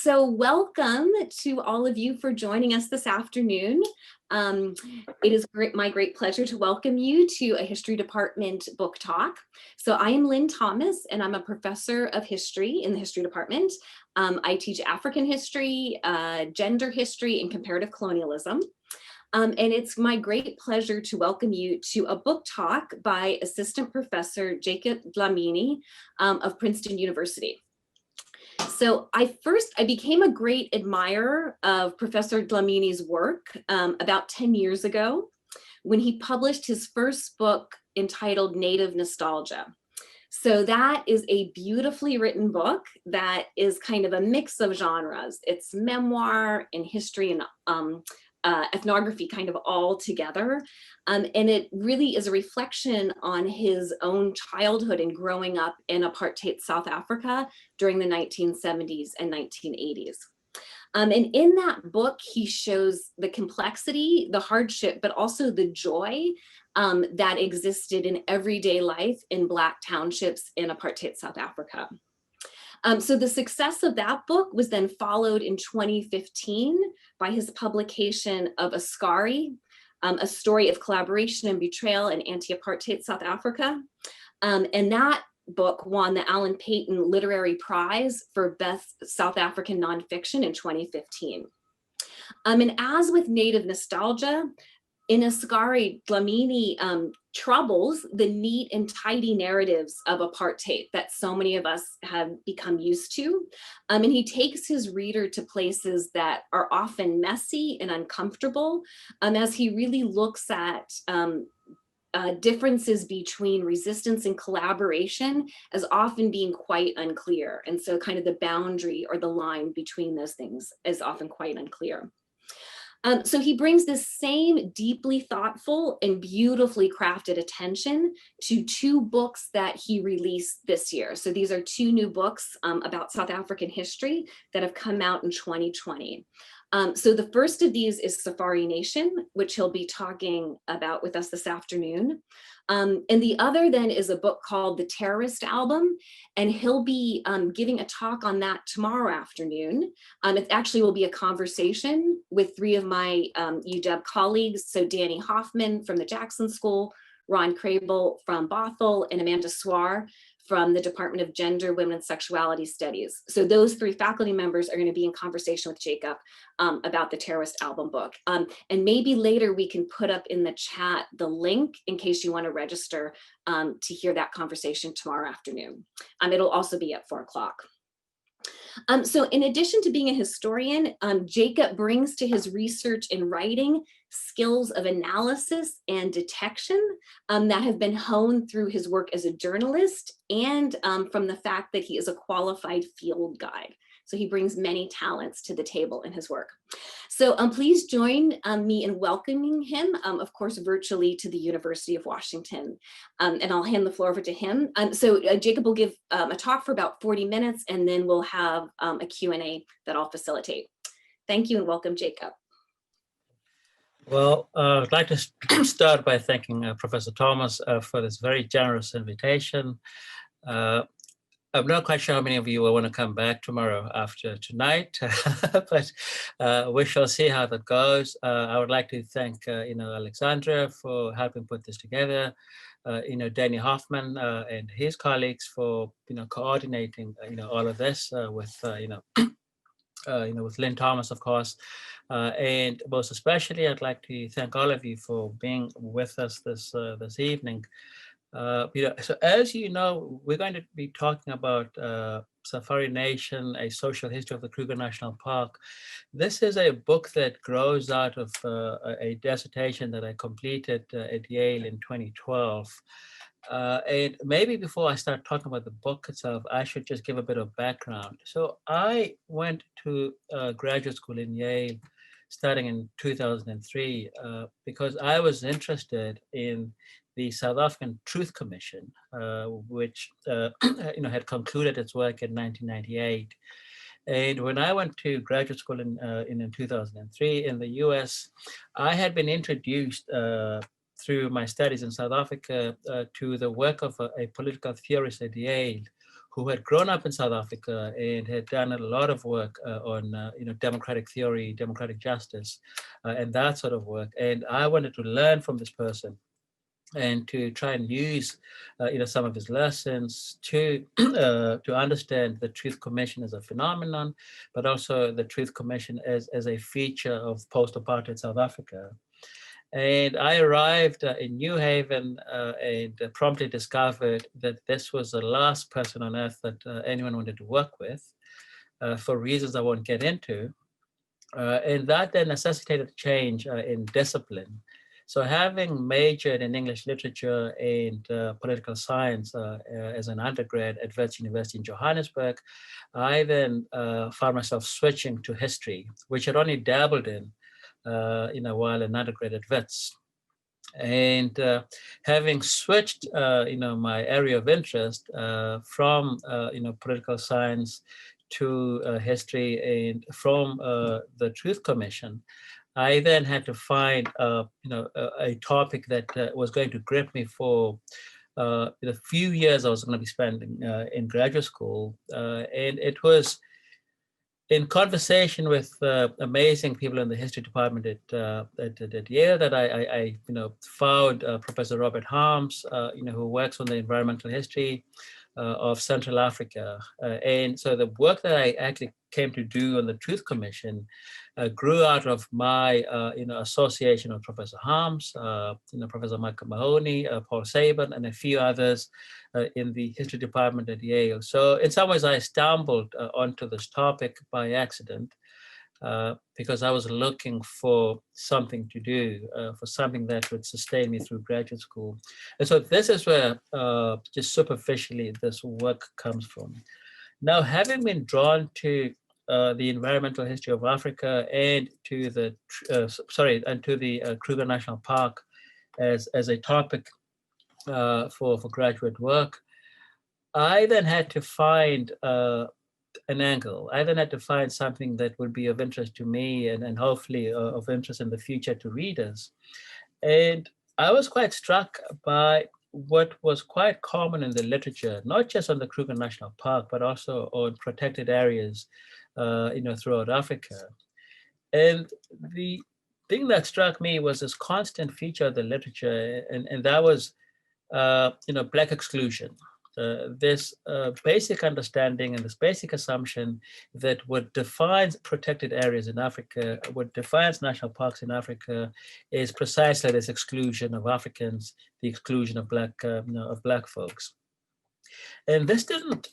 So welcome to all of you for joining us this afternoon. It is my great pleasure to welcome you to a history department book talk. So I am Lynn Thomas, and I'm a professor of history in the history department. I teach African history, gender history, and comparative colonialism. And it's my great pleasure to welcome you to a book talk by Assistant Professor Jacob Dlamini of Princeton University. So I became a great admirer of Professor Dlamini's work about 10 years ago when he published his first book entitled Native Nostalgia. So that is a beautifully written book that is kind of a mix of genres. It's memoir and history and ethnography kind of all together. And it really is a reflection on his own childhood and growing up in apartheid South Africa during the 1970s and 1980s. And in that book, he shows the complexity, the hardship, but also the joy that existed in everyday life in Black townships in apartheid South Africa. So the success of that book was then followed in 2015 by his publication of Askari, a story of collaboration and betrayal in anti-apartheid South Africa. And that book won the Alan Paton Literary Prize for Best South African Nonfiction in 2015. And as with Native Nostalgia, in Askari, Dlamini troubles the neat and tidy narratives of apartheid that so many of us have become used to. And he takes his reader to places that are often messy and uncomfortable as he really looks at differences between resistance and collaboration as often being quite unclear. And so kind of the boundary or the line between those things is often quite unclear. So he brings this same deeply thoughtful and beautifully crafted attention to two books that he released this year. So these are two new books about South African history that have come out in 2020. So the first of these is Safari Nation, which he'll be talking about with us this afternoon. And the other then is a book called The Terrorist Album, and he'll be giving a talk on that tomorrow afternoon. It actually will be a conversation with three of my UW colleagues. So Danny Hoffman from the Jackson School, Ron Crable from Bothell, and Amanda Swar from the Department of Gender, Women, and Sexuality Studies. So those three faculty members are going to be in conversation with Jacob about the Terrorist Album book. And maybe later we can put up in the chat the link in case you want to register to hear that conversation tomorrow afternoon. It'll also be at 4 o'clock. So in addition to being a historian, Jacob brings to his research and writing skills of analysis and detection that have been honed through his work as a journalist and from the fact that he is a qualified field guide. So he brings many talents to the table in his work. So please join me in welcoming him, of course, virtually to the University of Washington. And I'll hand the floor over to him. So Jacob will give a talk for about 40 minutes, and then we'll have a Q&A that I'll facilitate. Thank you and welcome, Jacob. Well, I'd like to start by thanking Professor Thomas for this very generous invitation. I'm not quite sure how many of you will want to come back tomorrow after tonight, but we shall see how that goes. I would like to thank, Alexandra for helping put this together. Danny Hoffman and his colleagues for, coordinating, all of this with, with Lynn Thomas, of course. And most especially, I'd like to thank all of you for being with us this evening. So as you know, we're going to be talking about Safari Nation, a social history of the Kruger National Park. This is a book that grows out of a dissertation that I completed at Yale in 2012. And maybe before I start talking about the book itself, I should just give a bit of background. So I went to graduate school in Yale starting in 2003 because I was interested in the South African Truth Commission, which had concluded its work in 1998. And when I went to graduate school in 2003 in the US, I had been introduced through my studies in South Africa to the work of a political theorist at Yale who had grown up in South Africa and had done a lot of work on democratic theory, democratic justice, and that sort of work. And I wanted to learn from this person and to try and use some of his lessons to to understand the Truth Commission as a phenomenon, but also the Truth Commission as a feature of post-apartheid South Africa. And I arrived in New Haven and promptly discovered that this was the last person on earth that anyone wanted to work with for reasons I won't get into. And that then necessitated a change in discipline. So having majored in English literature and political science as an undergrad at Wits University in Johannesburg, I then found myself switching to history, which I'd only dabbled in while an undergrad at Wits. And having switched, my area of interest from, political science to history and from the Truth Commission, I then had to find, a topic that was going to grip me for the few years I was going to be spending in graduate school. And it was in conversation with amazing people in the history department at Yale that I found Professor Robert Harms, who works on the environmental history of Central Africa. And so the work that I actually came to do on the Truth Commission grew out of my association with Professor Harms, Professor Michael Mahoney, Paul Sabin, and a few others in the history department at Yale. So in some ways I stumbled onto this topic by accident because I was looking for something to do, for something that would sustain me through graduate school. And so this is where just superficially this work comes from. Now, having been drawn to the environmental history of Africa and to the Kruger National Park as a topic for graduate work, I then had to find an angle. I then had to find something that would be of interest to me and hopefully of interest in the future to readers. And I was quite struck by what was quite common in the literature, not just on the Kruger National Park, but also on protected areas, throughout Africa. And the thing that struck me was this constant feature of the literature, and that was, Black exclusion. This basic understanding and this basic assumption that what defines protected areas in Africa, what defines national parks in Africa, is precisely this exclusion of Africans, the exclusion of Black folks. And this didn't,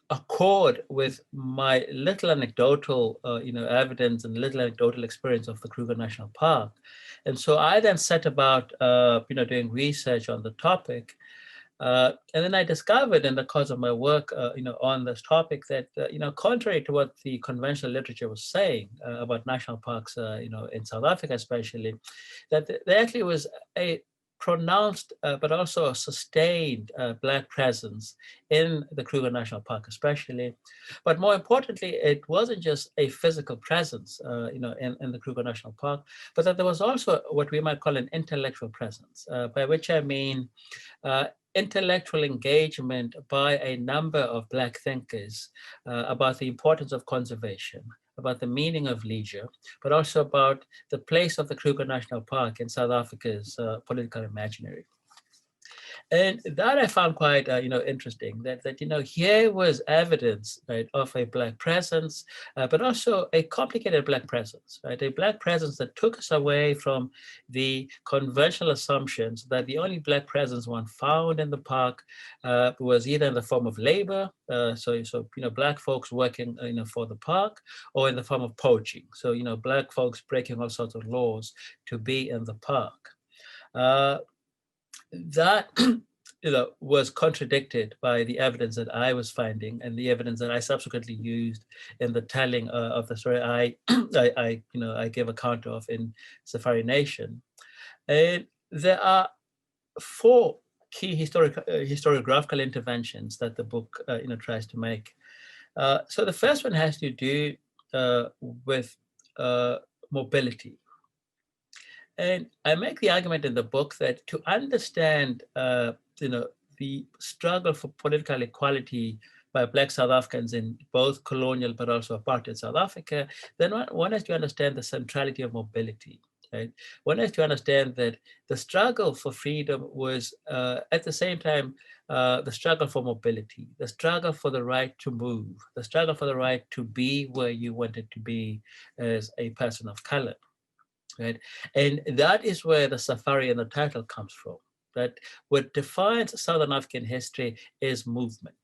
accord with my little anecdotal, evidence and little anecdotal experience of the Kruger National Park. And so I then set about, doing research on the topic. And then I discovered in the course of my work, on this topic that, contrary to what the conventional literature was saying about national parks, in South Africa especially, that there actually was a pronounced but also a sustained Black presence in the Kruger National Park especially. But more importantly, it wasn't just a physical presence, in the Kruger National Park, but that there was also what we might call an intellectual presence, by which I mean intellectual engagement by a number of Black thinkers about the importance of conservation, about the meaning of leisure, but also about the place of the Kruger National Park in South Africa's political imaginary. And that I found quite, interesting. That here was evidence, right, of a Black presence, but also a complicated Black presence, right? A Black presence that took us away from the conventional assumptions that the only Black presence one found in the park was either in the form of labor, so Black folks working, for the park, or in the form of poaching. So Black folks breaking all sorts of laws to be in the park. That was contradicted by the evidence that I was finding and the evidence that I subsequently used in the telling of the story I gave account of in Safari Nation. And there are four key historiographical interventions that the book tries to make. So the first one has to do with mobility. And I make the argument in the book that to understand, the the struggle for political equality by Black South Africans in both colonial but also apartheid South Africa, then one has to understand the centrality of mobility. Right? One has to understand that the struggle for freedom was at the same time the struggle for mobility, the struggle for the right to move, the struggle for the right to be where you wanted to be as a person of color. Right? And that is where the safari and the title comes from. That what defines Southern African history is movement.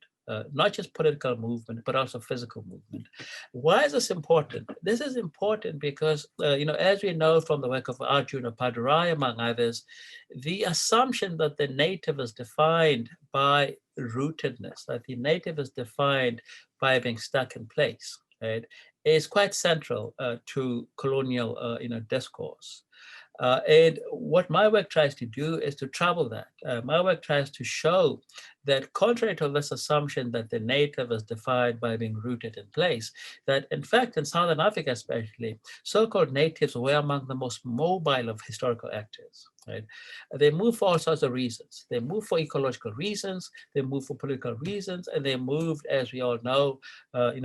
Not just political movement, but also physical movement. Why is this important? This is important because, as we know from the work of Arjuna Padurai, among others, the assumption that the native is defined by rootedness, that the native is defined by being stuck in place, right, is quite central to colonial, discourse. And what my work tries to do is to trouble that. My work tries to show that contrary to this assumption that the native is defined by being rooted in place, that in fact in Southern Africa especially, so-called natives were among the most mobile of historical actors. Right? They move for all sorts of reasons. They move for ecological reasons, they move for political reasons, and they moved, as we all know,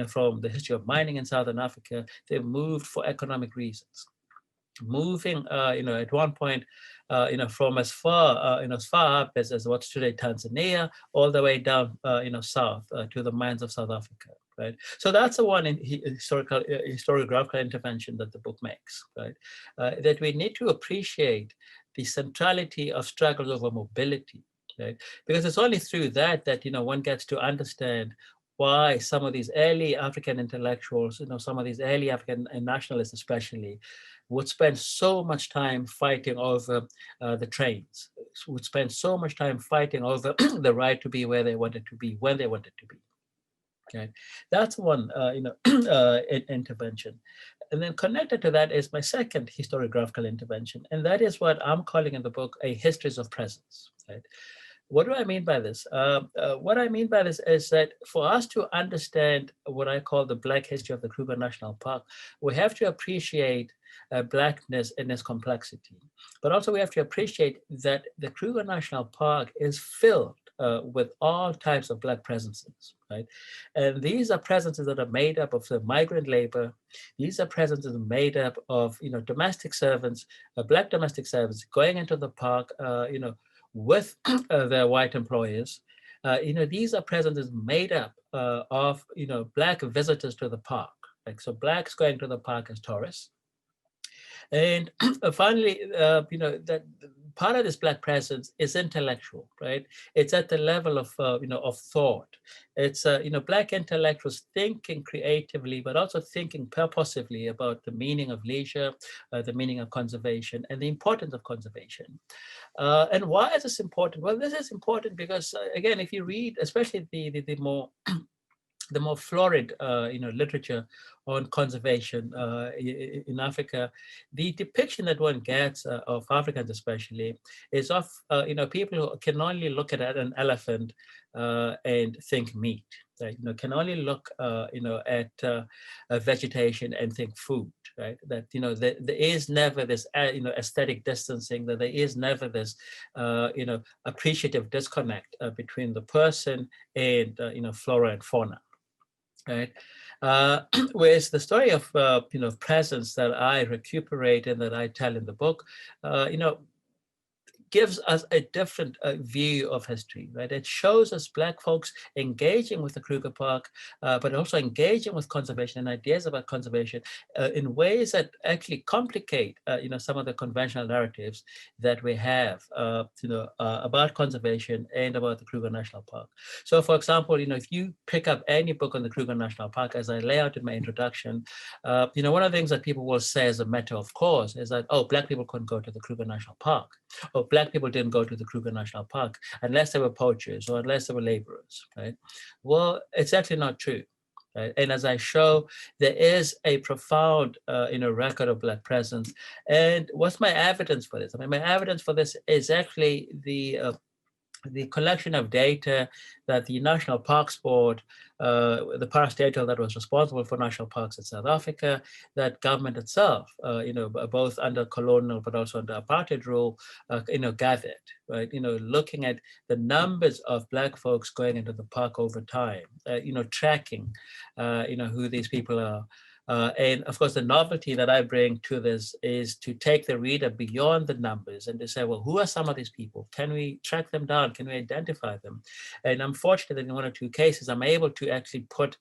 from the history of mining in Southern Africa, they moved for economic reasons. Moving, at one point, from as far up as what's today Tanzania, all the way down, south to the mines of South Africa, right? So that's the one in historiographical intervention that the book makes, right? That we need to appreciate the centrality of struggles over mobility, right? Because it's only through that one gets to understand why some of these early African intellectuals, some of these early African nationalists especially, would spend so much time fighting over the trains, would spend so much time fighting over the right to be where they wanted to be, when they wanted to be. Okay, that's one intervention. And then connected to that is my second historiographical intervention, and that is what I'm calling in the book a histories of presence. Right? What do I mean by this? What I mean by this is that for us to understand what I call the Black history of the Kruger National Park, we have to appreciate Blackness in its complexity. But also we have to appreciate that the Kruger National Park is filled with all types of Black presences, right? And these are presences that are made up of the migrant labor. These are presences made up of, domestic servants, Black domestic servants going into the park, with their white employers. These are presences made up of, Black visitors to the park. Like, so Blacks going to the park as tourists. And finally, that part of this Black presence is intellectual, right? It's at the level of, of thought. It's, Black intellectuals thinking creatively, but also thinking purposively about the meaning of leisure, the meaning of conservation, and the importance of conservation. And why is this important? Well, this is important because, again, if you read, especially the more florid, literature on conservation in Africa, the depiction that one gets of Africans especially is of, people who can only look at an elephant and think meat. Right? Can only look, at vegetation and think food. Right? That there is never this, aesthetic distancing. That there is never this, appreciative disconnect between the person and, flora and fauna. Right. Whereas the story of presence that I recuperate and that I tell in the book, gives us a different view of history, right? It shows us Black folks engaging with the Kruger Park, but also engaging with conservation and ideas about conservation in ways that actually complicate, some of the conventional narratives that we have, about conservation and about the Kruger National Park. So, for example, if you pick up any book on the Kruger National Park, as I lay out in my introduction, one of the things that people will say as a matter of course is that, oh, Black people couldn't go to the Kruger National Park. Or Black people didn't go to the Kruger National Park unless they were poachers or unless they were laborers, right? Well, it's actually not true. Right? And as I show, there is a profound, record of Black presence. And what's my evidence for this? I mean, my evidence for this is actually the the collection of data that the National Parks Board, the parastatal that was responsible for national parks in South Africa, that government itself, both under colonial but also under apartheid rule, gathered, right? Looking at the numbers of Black folks going into the park over time, tracking, who these people are. And of course, the novelty that I bring to this is to take the reader beyond the numbers and to say, well, who are some of these people? Can we track them down? Can we identify them? And I'm fortunate that in one or two cases, I'm able to actually put,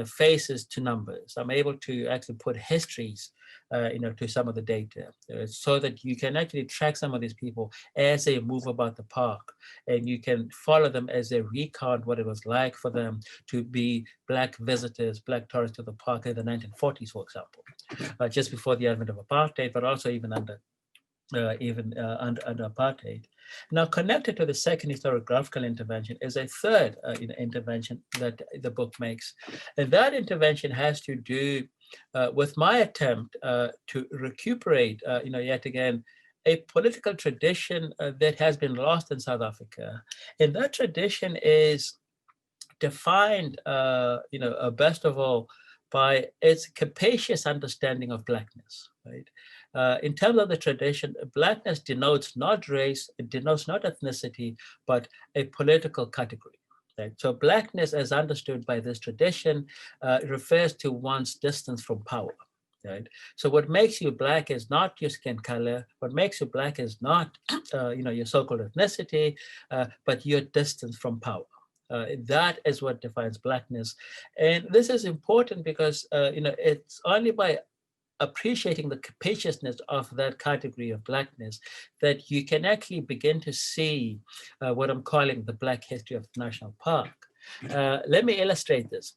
faces to numbers. I'm able to actually put histories, to some of the data, so that you can actually track some of these people as they move about the park, and you can follow them as they recount what it was like for them to be Black visitors, Black tourists to the park in the 1940s, for example, just before the advent of apartheid, but also even under apartheid. Now, connected to the second historiographical intervention is a third intervention that the book makes. And that intervention has to do with my attempt to recuperate, yet again, a political tradition that has been lost in South Africa. And that tradition is defined, best of all, by its capacious understanding of Blackness, right? In terms of the tradition, Blackness denotes not race, it denotes not ethnicity, but a political category. Right? So Blackness, as understood by this tradition, refers to one's distance from power. Right? So what makes you Black is not your skin color. What makes you Black is not, your so-called ethnicity, but your distance from power. That is what defines Blackness. And this is important because, it's only by appreciating the capaciousness of that category of Blackness that you can actually begin to see what I'm calling the Black history of the national park. Let me illustrate this.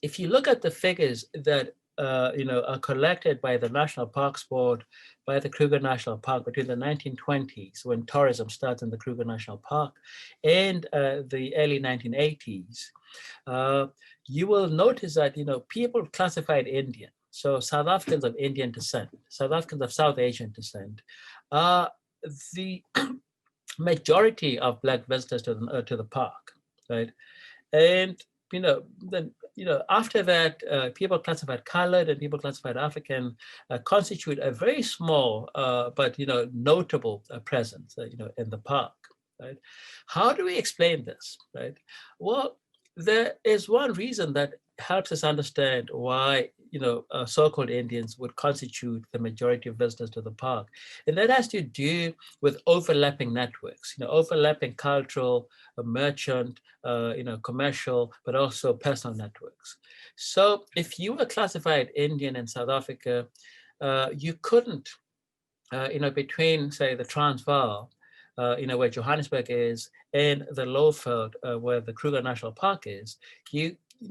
If you look at the figures that are collected by the National Parks Board, by the Kruger National Park between the 1920s, when tourism starts in the Kruger National Park, and the early 1980s, you will notice that people classified Indian. So South Africans of Indian descent, South Africans of South Asian descent, are the majority of Black visitors to the park, right? And then after that, people classified colored and people classified African constitute a very small but notable presence, in the park, right? How do we explain this, right? Well, there is one reason that helps us understand why so-called Indians would constitute the majority of visitors to the park, and that has to do with overlapping networks, overlapping cultural, merchant, commercial, but also personal networks. So if you were classified Indian in South Africa, you couldn't, between, say, the Transvaal, where Johannesburg is, and the Lowveld, where the Kruger National Park is,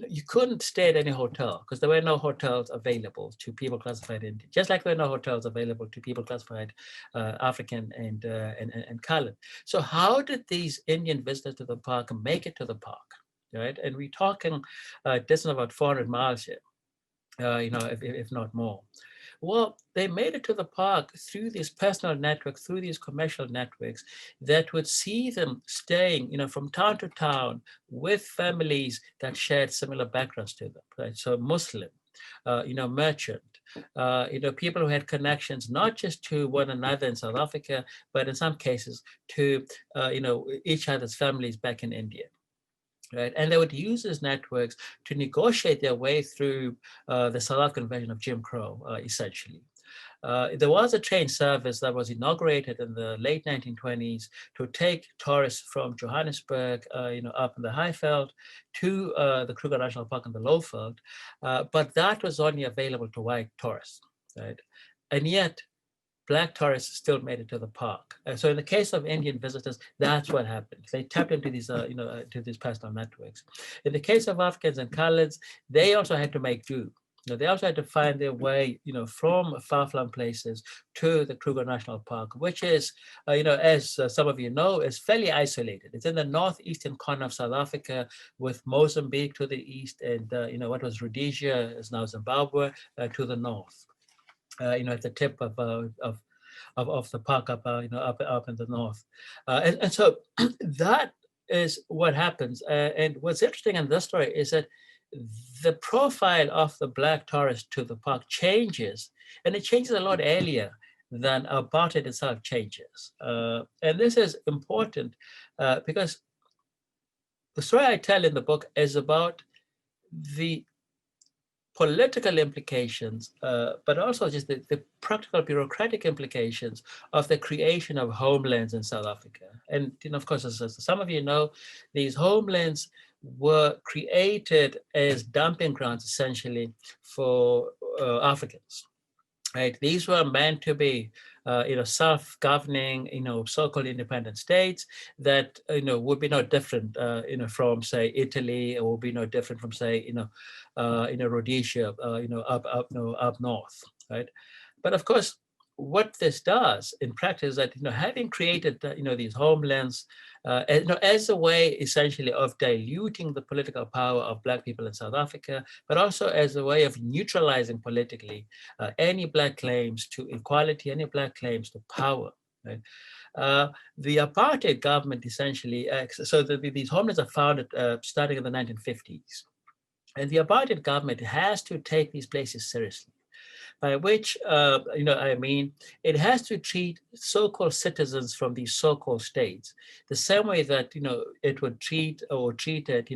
you couldn't stay at any hotel because there were no hotels available to people classified Indian, just like there were no hotels available to people classified African and colored. So how did these Indian visitors to the park make it to the park, right? And we're talking distance about 400 miles here, if not more. Well, they made it to the park through these personal networks, through these commercial networks that would see them staying, from town to town with families that shared similar backgrounds to them, right? So Muslim, merchant, people who had connections not just to one another in South Africa, but in some cases to, each other's families back in India. Right, and they would use these networks to negotiate their way through the South African version of Jim Crow, essentially. There was a train service that was inaugurated in the late 1920s to take tourists from Johannesburg, up in the Highveld to the Kruger National Park in the Lowveld, but that was only available to white tourists, right? And yet, Black tourists still made it to the park. So in the case of Indian visitors, that's what happened. They tapped into these, to these personal networks. In the case of Africans and coloreds, they also had to make do. They also had to find their way, from far-flung places to the Kruger National Park, which is, as some of you know, is fairly isolated. It's in the northeastern corner of South Africa, with Mozambique to the east, and what was Rhodesia is now Zimbabwe to the north. At the tip of of the park up, up in the north. And so that is what happens. And what's interesting in this story is that the profile of the Black tourist to the park changes, and it changes a lot earlier than apartheid itself changes. And this is important because the story I tell in the book is about the political implications, but also just the practical bureaucratic implications of the creation of homelands in South Africa. And of course, as some of you know, these homelands were created as dumping grounds essentially for Africans. Right? These were meant to be, self-governing, so-called independent states that, would be no different, from say Italy, or would be no different from say, Rhodesia, up north, right? But of course, what this does in practice is that, having created, these homelands, as a way essentially of diluting the political power of Black people in South Africa, but also as a way of neutralizing politically any Black claims to equality, any Black claims to power. Right? The apartheid government essentially, these homelands are founded starting in the 1950s. And the apartheid government has to take these places seriously. By which, I mean, it has to treat so-called citizens from these so-called states the same way that, it would treat or treated,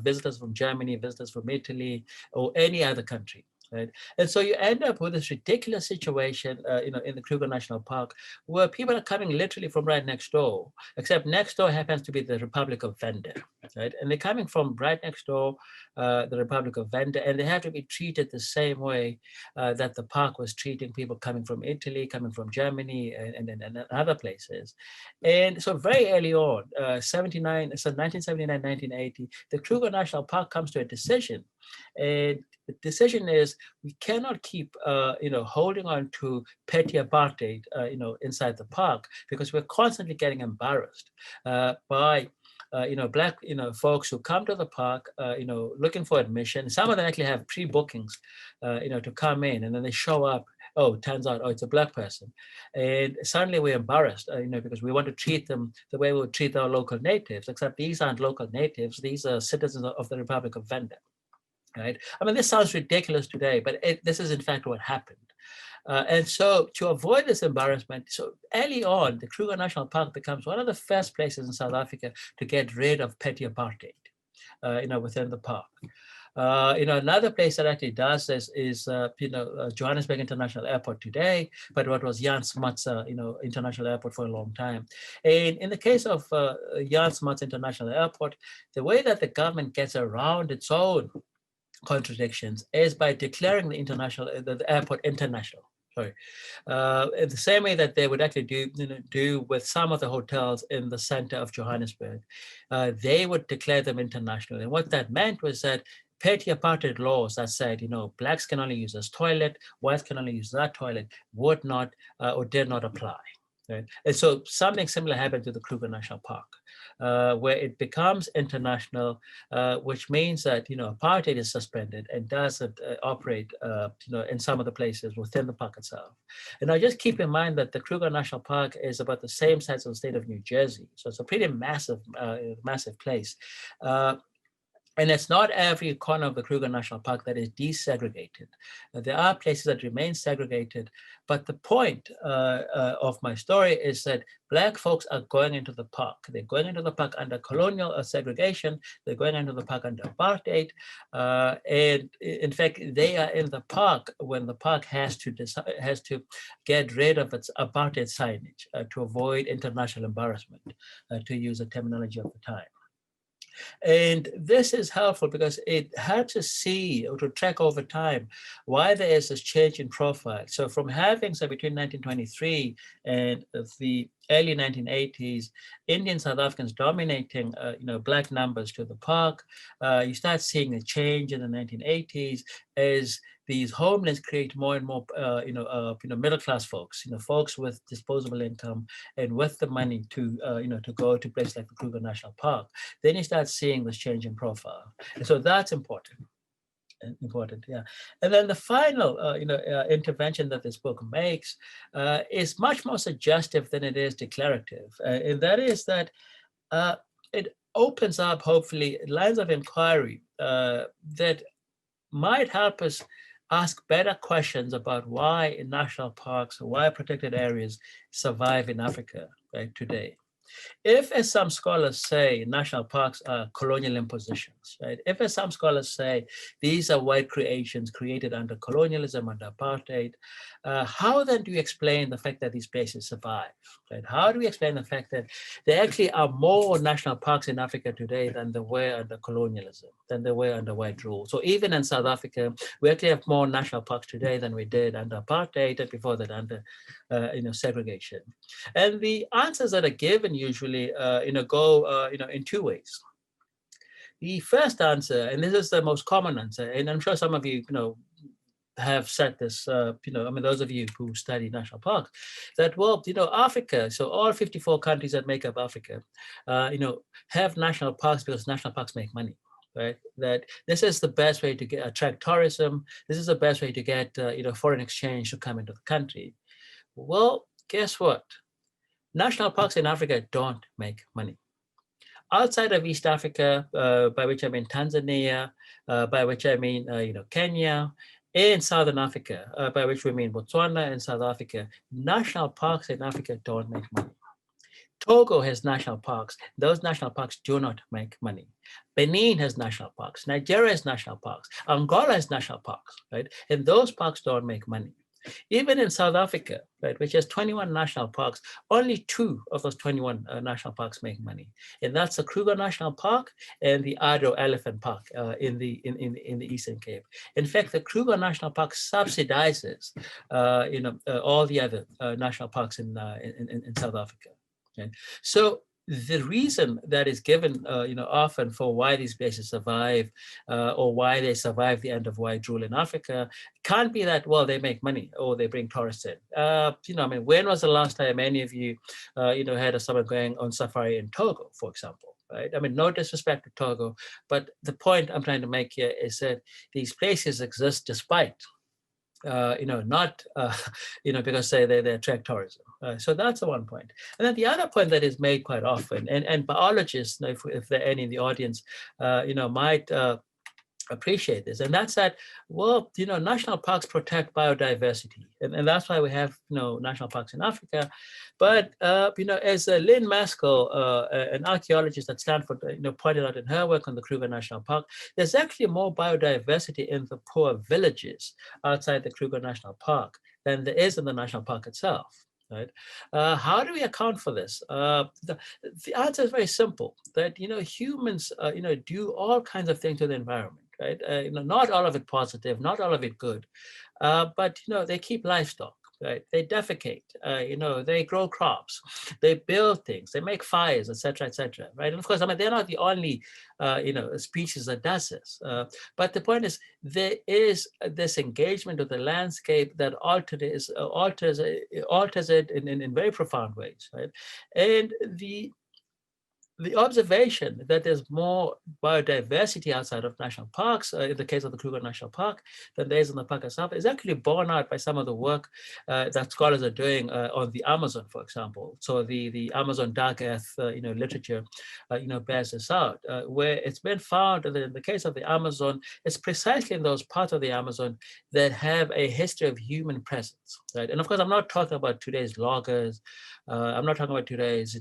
visitors from Germany, visitors from Italy, or any other country. Right? And so you end up with this ridiculous situation, in the Kruger National Park, where people are coming literally from right next door, except next door happens to be the Republic of Venda, right? And they're coming from right next door, the Republic of Venda, and they have to be treated the same way that the park was treating people coming from Italy, coming from Germany, and other places. And so very early on, 1979, 1980, the Kruger National Park comes to a decision. And the decision is we cannot keep, holding on to petty apartheid, inside the park, because we're constantly getting embarrassed by Black, folks who come to the park, looking for admission. Some of them actually have pre-bookings, to come in, and then they show up. Oh, it turns out, it's a Black person. And suddenly we're embarrassed, because we want to treat them the way we would treat our local natives, except these aren't local natives. These are citizens of the Republic of Venda. Right? I mean, this sounds ridiculous today, but this is in fact what happened. And so to avoid this embarrassment, so early on, the Kruger National Park becomes one of the first places in South Africa to get rid of petty apartheid, within the park. Another place that actually does this is, Johannesburg International Airport today, but what was Jan Smuts, International Airport for a long time. And in the case of Jan Smuts International Airport, the way that the government gets around its own contradictions is by declaring the airport international. Sorry, in the same way that they would actually do with some of the hotels in the center of Johannesburg, they would declare them international. And what that meant was that petty apartheid laws that said, Blacks can only use this toilet, whites can only use that toilet, would not or did not apply. Right? And so something similar happened to the Kruger National Park, where it becomes international, which means that apartheid is suspended and doesn't operate in some of the places within the park itself. And now just keep in mind that the Kruger National Park is about the same size as the state of New Jersey, so it's a pretty massive place. And it's not every corner of the Kruger National Park that is desegregated. There are places that remain segregated, but the point of my story is that Black folks are going into the park. They're going into the park under colonial segregation. They're going into the park under apartheid. And in fact, they are in the park when the park has to get rid of its apartheid signage to avoid international embarrassment, to use the terminology of the time. And this is helpful because it helps us see or to track over time why there is this change in profile. So from having, so between 1923 and the early 1980s, Indian South Africans dominating, Black numbers to the park, you start seeing a change in the 1980s as these homelands create more and more, middle-class folks, folks with disposable income and with the money to, to go to places like the Kruger National Park. Then you start seeing this change in profile. And so that's important. Important, yeah. And then the final, intervention that this book makes is much more suggestive than it is declarative. And that is that it opens up, hopefully, lines of inquiry that might help us ask better questions about why national parks, why protected areas survive in Africa, right, today. If, as some scholars say, national parks are colonial impositions, right? If, as some scholars say, these are white creations created under colonialism, under apartheid, how then do you explain the fact that these places survive, right? How do we explain the fact that there actually are more national parks in Africa today than there were under colonialism, than there were under white rule? So even in South Africa, we actually have more national parks today than we did under apartheid and before that under, segregation. And the answers that are given usually, go, in two ways. The first answer, and this is the most common answer, and I'm sure some of you, have said this, those of you who study national parks, that, well, Africa, so all 54 countries that make up Africa, have national parks because national parks make money. Right, that this is the best way to attract tourism. This is the best way to get foreign exchange to come into the country. Well, guess what? National parks in Africa don't make money. Outside of East Africa, by which I mean Tanzania, by which I mean Kenya, in Southern Africa, by which we mean Botswana and South Africa, national parks in Africa don't make money. Togo has national parks. Those national parks do not make money. Benin has national parks. Nigeria has national parks. Angola has national parks, right? And those parks don't make money. Even in South Africa, right, which has 21 national parks, only 2 of those 21 national parks make money, and that's the Kruger National Park and the Addo Elephant Park in the Eastern Cape. In fact, the Kruger National Park subsidizes, all the other national parks in South Africa. Okay? So the reason that is given, often for why these places survive or why they survive the end of white rule in Africa can't be that, well, they make money or they bring tourists in. When was the last time any of you, had someone going on safari in Togo, for example? Right? I mean, no disrespect to Togo, but the point I'm trying to make here is that these places exist despite not, because they attract tourism. So that's the one point. And then the other point that is made quite often, and biologists, if there are any in the audience, might appreciate this, and that's that, well, national parks protect biodiversity, and that's why we have national parks in Africa. But as Lynn Maskell, an archaeologist at Stanford, pointed out in her work on the Kruger National Park, there's actually more biodiversity in the poor villages outside the Kruger National Park than there is in the national park itself. Right? How do we account for this? The answer is very simple. That humans, do all kinds of things to the environment. Right? Not all of it positive, not all of it good, but they keep livestock. Right? They defecate. They grow crops. They build things. They make fires, etc., etc. Right? And of course, they're not the only species that does this. But the point is, there is this engagement with the landscape that alters it in very profound ways. Right? And the observation that there's more biodiversity outside of national parks, in the case of the Kruger National Park, than there is in the park itself, is actually borne out by some of the work that scholars are doing on the Amazon, for example. So the Amazon dark earth, literature, bears this out, where it's been found that in the case of the Amazon, it's precisely in those parts of the Amazon that have a history of human presence, right? And of course, I'm not talking about today's loggers. I'm not talking about today's,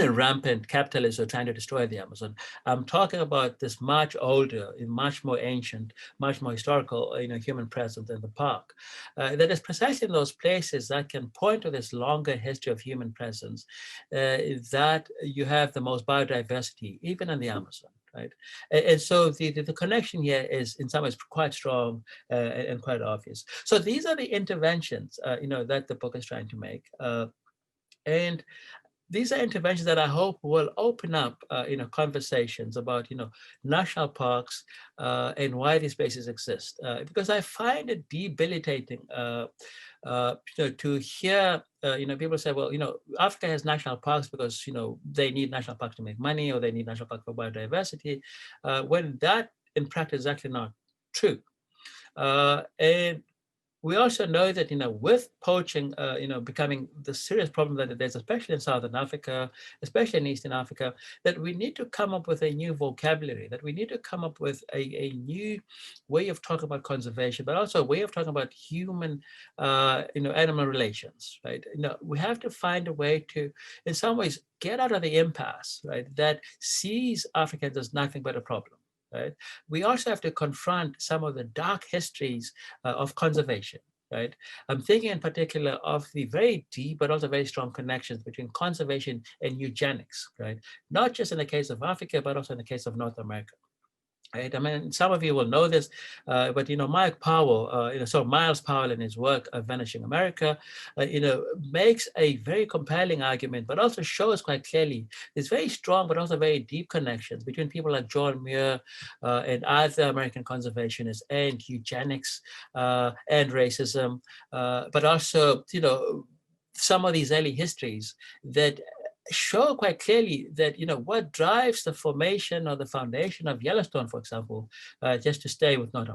rampant capitalists who are trying to destroy the Amazon. I'm talking about this much older, much more ancient, much more historical, human presence in the park. That is precisely in those places that can point to this longer history of human presence that you have the most biodiversity, even in the Amazon. Right, and so the connection here is in some ways quite strong and quite obvious. So these are the interventions, that the book is trying to make. And these are interventions that I hope will open up, conversations about, national parks and why these places exist. Because I find it debilitating to hear, people say, well, Africa has national parks because, they need national parks to make money, or they need national parks for biodiversity, when that in practice is actually not true. And we also know that, with poaching, becoming the serious problem that it is, especially in Southern Africa, especially in Eastern Africa, that we need to come up with a new vocabulary, that we need to come up with a new way of talking about conservation, but also a way of talking about human, animal relations, right? We have to find a way to, in some ways, get out of the impasse, right, that sees Africans as nothing but a problem. Right? We also have to confront some of the dark histories of conservation. Right? I'm thinking in particular of the very deep but also very strong connections between conservation and eugenics. Right? Not just in the case of Africa, but also in the case of North America. Right? I mean, some of you will know this, but Mike Powell, Miles Powell in his work Vanishing America, makes a very compelling argument, but also shows quite clearly there's very strong but also very deep connections between people like John Muir and other American conservationists and eugenics and racism, but also some of these early histories that show quite clearly that what drives the formation or the foundation of Yellowstone, for example, just to stay with North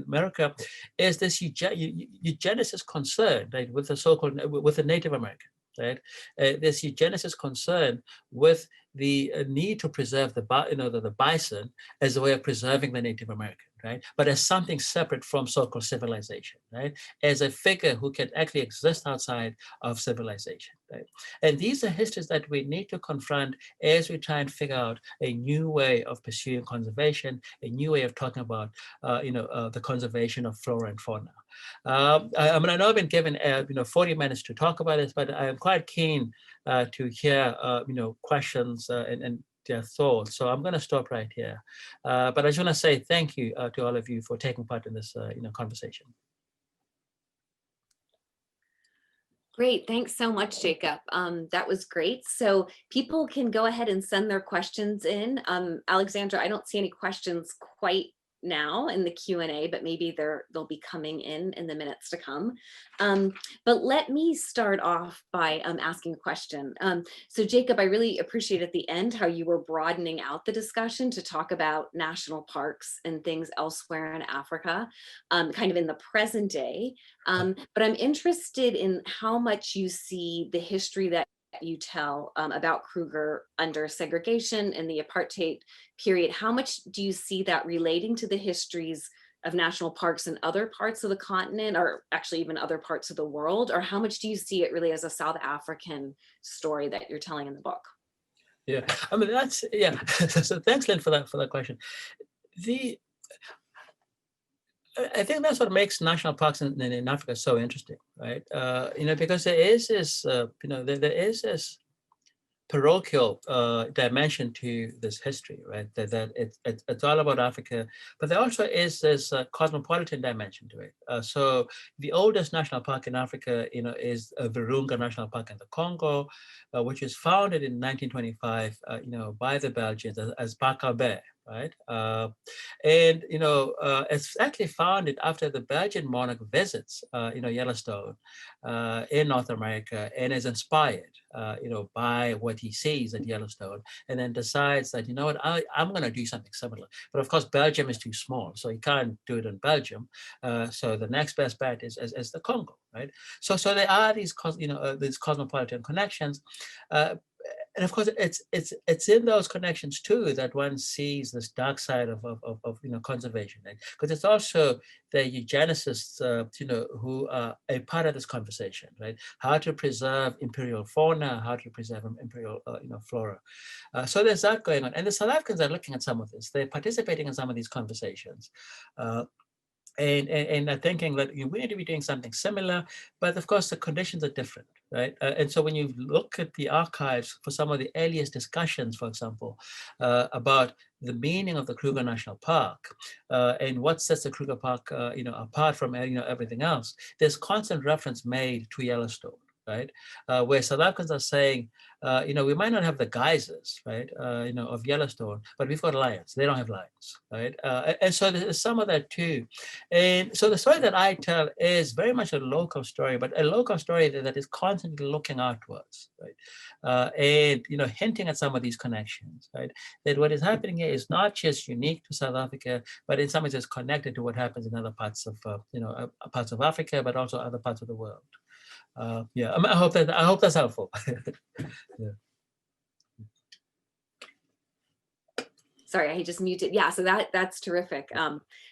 America, is this eugenicist concern, right, with the so-called with the Native American, right? This eugenicist concern with the need to preserve the bison as a way of preserving the Native American, right? But as something separate from so-called civilization, right? As a figure who can actually exist outside of civilization, right? And these are histories that we need to confront as we try and figure out a new way of pursuing conservation, a new way of talking about, the conservation of flora and fauna. I know I've been given 40 minutes to talk about this, but I am quite keen to hear questions and their thoughts. So I'm going to stop right here. But I just want to say thank you to all of you for taking part in this conversation. Great, thanks so much, Jacob. That was great. So people can go ahead and send their questions in. Alexandra, I don't see any questions quite now in the Q&A, but maybe they'll be coming in the minutes to come. But let me start off by asking a question. So Jacob, I really appreciate at the end how you were broadening out the discussion to talk about national parks and things elsewhere in Africa, kind of in the present day. But I'm interested in how much you see the history that you tell about Kruger under segregation and the apartheid period. How much do you see that relating to the histories of national parks in other parts of the continent, or actually even other parts of the world? Or how much do you see it really as a South African story that you're telling in the book? Yeah, I mean, so thanks, Lynn, for that question. I think that's what makes national parks in Africa so interesting, right? Because there is this, there is this parochial dimension to this history, right? That it's all about Africa, but there also is this cosmopolitan dimension to it. So the oldest national park in Africa, is Virunga National Park in the Congo, which was founded in 1925, by the Belgians as Bakabe. Right, and it's actually founded after the Belgian monarch visits, Yellowstone, in North America, and is inspired, by what he sees at Yellowstone, and then decides that I'm going to do something similar. But of course, Belgium is too small, so he can't do it in Belgium. So the next best bet is the Congo, right? So there are these these cosmopolitan connections. And of course, it's in those connections too that one sees this dark side of conservation, right? Because it's also the eugenicists, who are a part of this conversation, right? How to preserve imperial fauna, how to preserve imperial, flora. So there's that going on, and the South Africans are looking at some of this. They're participating in some of these conversations. And are thinking that we need to be doing something similar, but of course the conditions are different, right? And so when you look at the archives for some of the earliest discussions, for example, about the meaning of the Kruger National Park and what sets the Kruger Park, apart from everything else, there's constant reference made to Yellowstone. right? Where South Africans are saying, we might not have the geysers, right, of Yellowstone, but we've got lions. They don't have lions, right? And so there's some of that too. And so the story that I tell is very much a local story, but a local story that is constantly looking outwards, right? And, hinting at some of these connections, right? That what is happening here is not just unique to South Africa, but in some ways it's connected to what happens in other parts of, parts of Africa, but also other parts of the world. Yeah, I hope that's helpful. Yeah. Sorry, I just muted. Yeah, so that's terrific.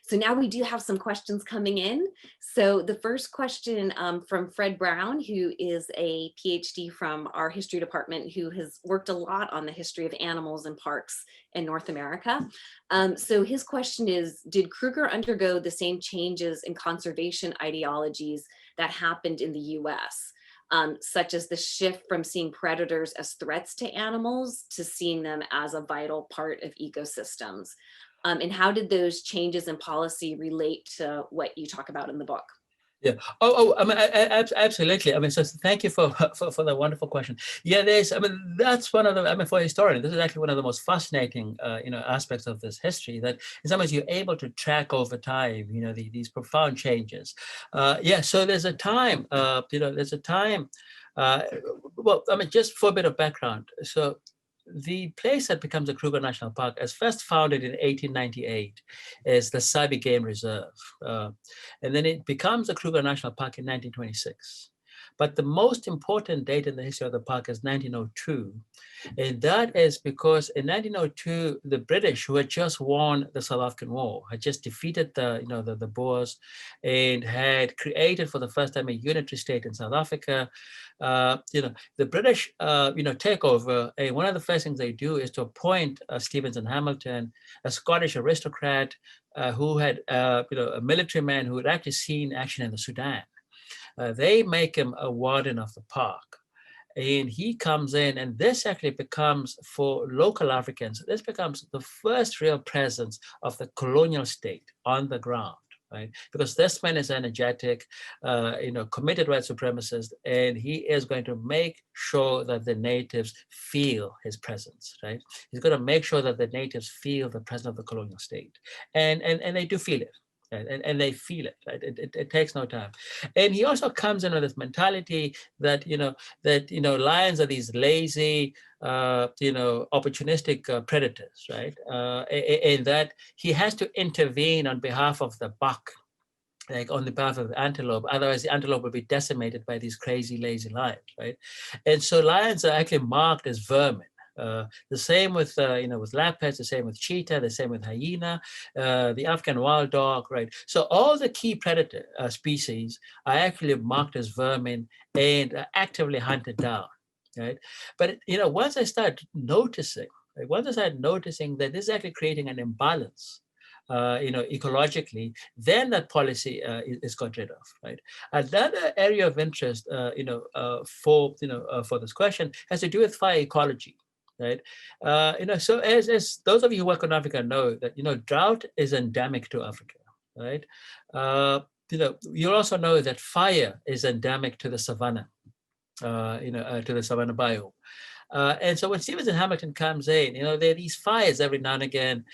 So now we do have some questions coming in. So the first question from Fred Brown, who is a PhD from our history department, who has worked a lot on the history of animals and parks in North America. So his question is, did Kruger undergo the same changes in conservation ideologies that happened in the US? Such as the shift from seeing predators as threats to animals to seeing them as a vital part of ecosystems. And how did those changes in policy relate to what you talk about in the book? Yeah. I mean, absolutely. I mean, so thank you for the wonderful question. Yeah, that's one of the, for a historian, this is actually one of the most fascinating, aspects of this history, that in some ways you're able to track over time, these profound changes. Yeah. So there's a time, well, I mean, just for a bit of background. So the place that becomes the Kruger National Park, as first founded in 1898, is the Sabi Game Reserve. And then it becomes the Kruger National Park in 1926. But the most important date in the history of the park is 1902. And that is because in 1902, the British, who had just won the South African War, had just defeated the Boers and had created for the first time a unitary state in South Africa. The British, take over, and one of the first things they do is to appoint Stevens and Hamilton, a Scottish aristocrat who had, a military man who had actually seen action in the Sudan. They make him a warden of the park. And he comes in, and this actually becomes, for local Africans, this becomes the first real presence of the colonial state on the ground. Right? Because this man is energetic, committed white supremacist, and he is going to make sure that the natives feel his presence, right? He's going to make sure that the natives feel the presence of the colonial state. And they do feel it. Right? And they feel it, right? It takes no time. And he also comes in with this mentality that, lions are these lazy, opportunistic predators, right? And that he has to intervene on behalf of the buck, like on the behalf of the antelope. Otherwise, the antelope will be decimated by these crazy, lazy lions, right? And so lions are actually marked as vermin. The same with leopards, the same with cheetah, the same with hyena, the African wild dog, right? So all the key predator species are actually marked as vermin and actively hunted down, right? But once I started noticing that this is actually creating an imbalance, ecologically, then that policy is got rid of, right? Another area of interest, for this question has to do with fire ecology. Right, so as those of you who work on Africa know that drought is endemic to Africa, right? You also know that fire is endemic to the savanna, to the savanna biome. And so when Stevens and Hamilton comes in, there are these fires every now and again,